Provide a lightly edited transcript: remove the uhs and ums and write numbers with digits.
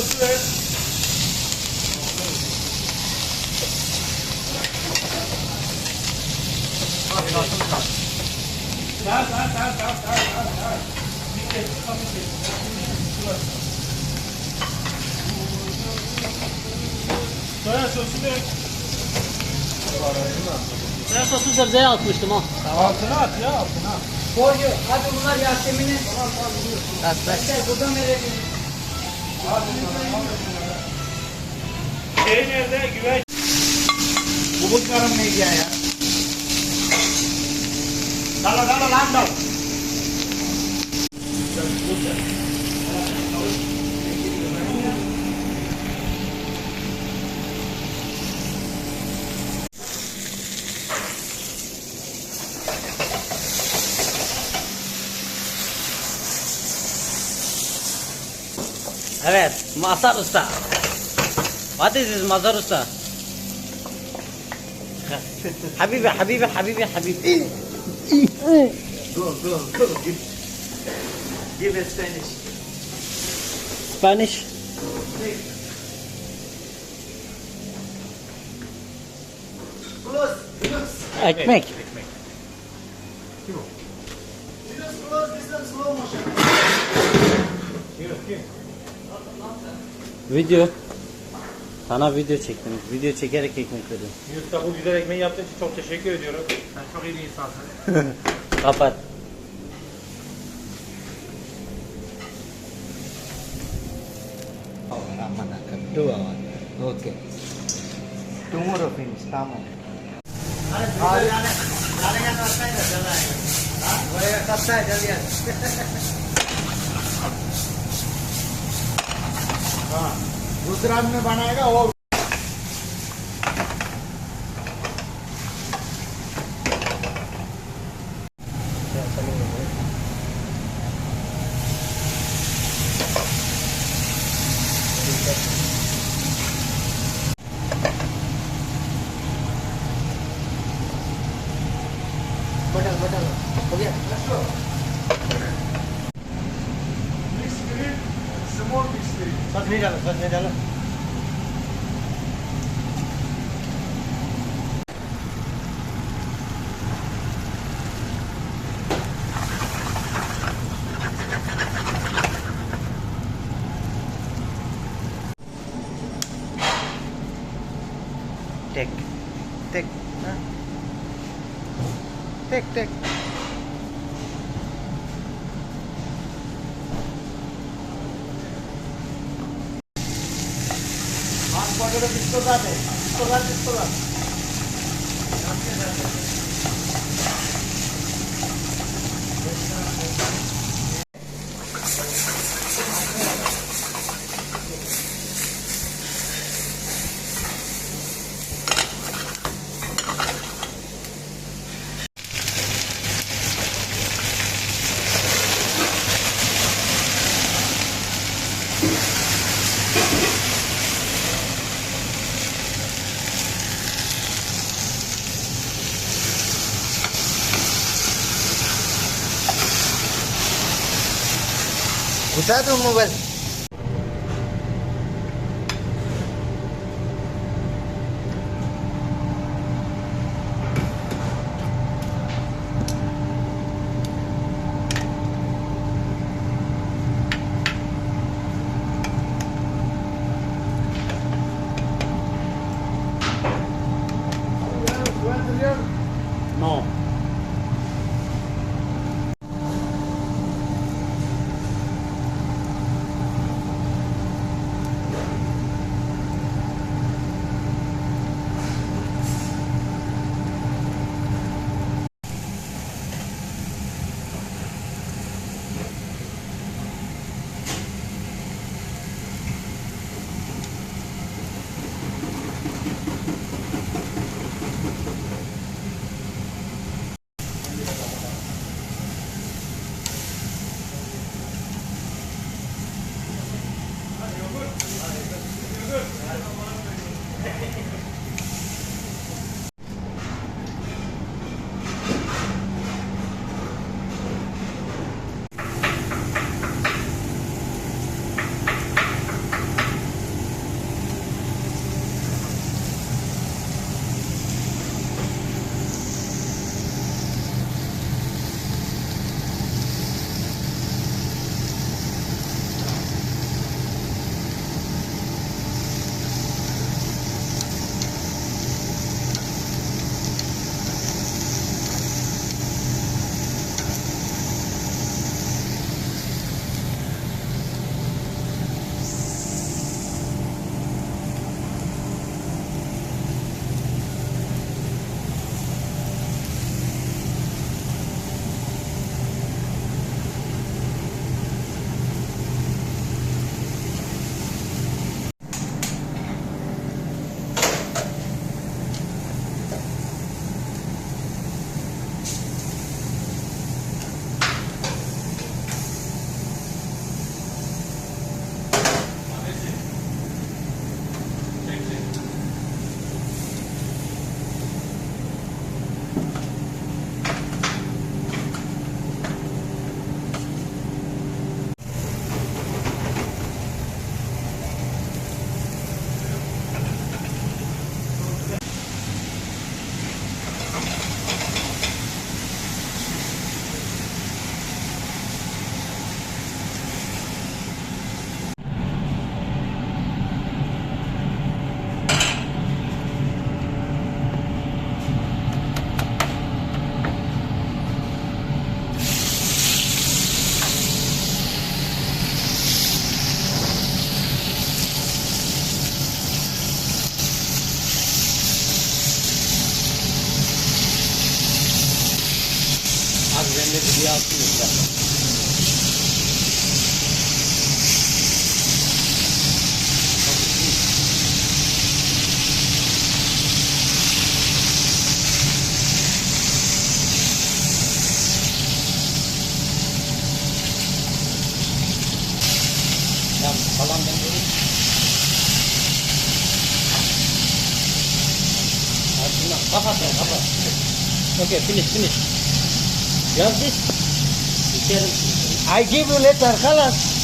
sosu ver. Ver. Bir kez kapı soya sosu ver. Soya sosu sebzeye atmıştım ha. Altına at ya, altına. Borcu. Hadi bunlar Yasemin'in. Bak. Buradan verelim. Şey nerede? Güveç. Bulutlarım neydi ya? Dala lan dal. Evet, Mazhar Usta. What is this Mazhar Usta? Habibi. Go. Give a Spanish. Spanish. Close. Ekmek. Close. This one slow motion. Kim? Video. Sana video çektim. Video çekerek ekmek veriyorum. Yusuf, bu güzel ekmeği yaptığın için çok teşekkür ediyorum. Sen çok iyi bir insansın. Kapat. Dua. Okay. Tomorrow finish. Come on. Gujarat में बनाएगा वो बटल हो गया सच नहीं डालो टेक पिस्तौल घुसा दो mobile No. kalsın lütfen. Tamam, kalan ben vereyim. Aslında kapat ya, kapat. Okay, finish. You have this? I give you later, خلاص.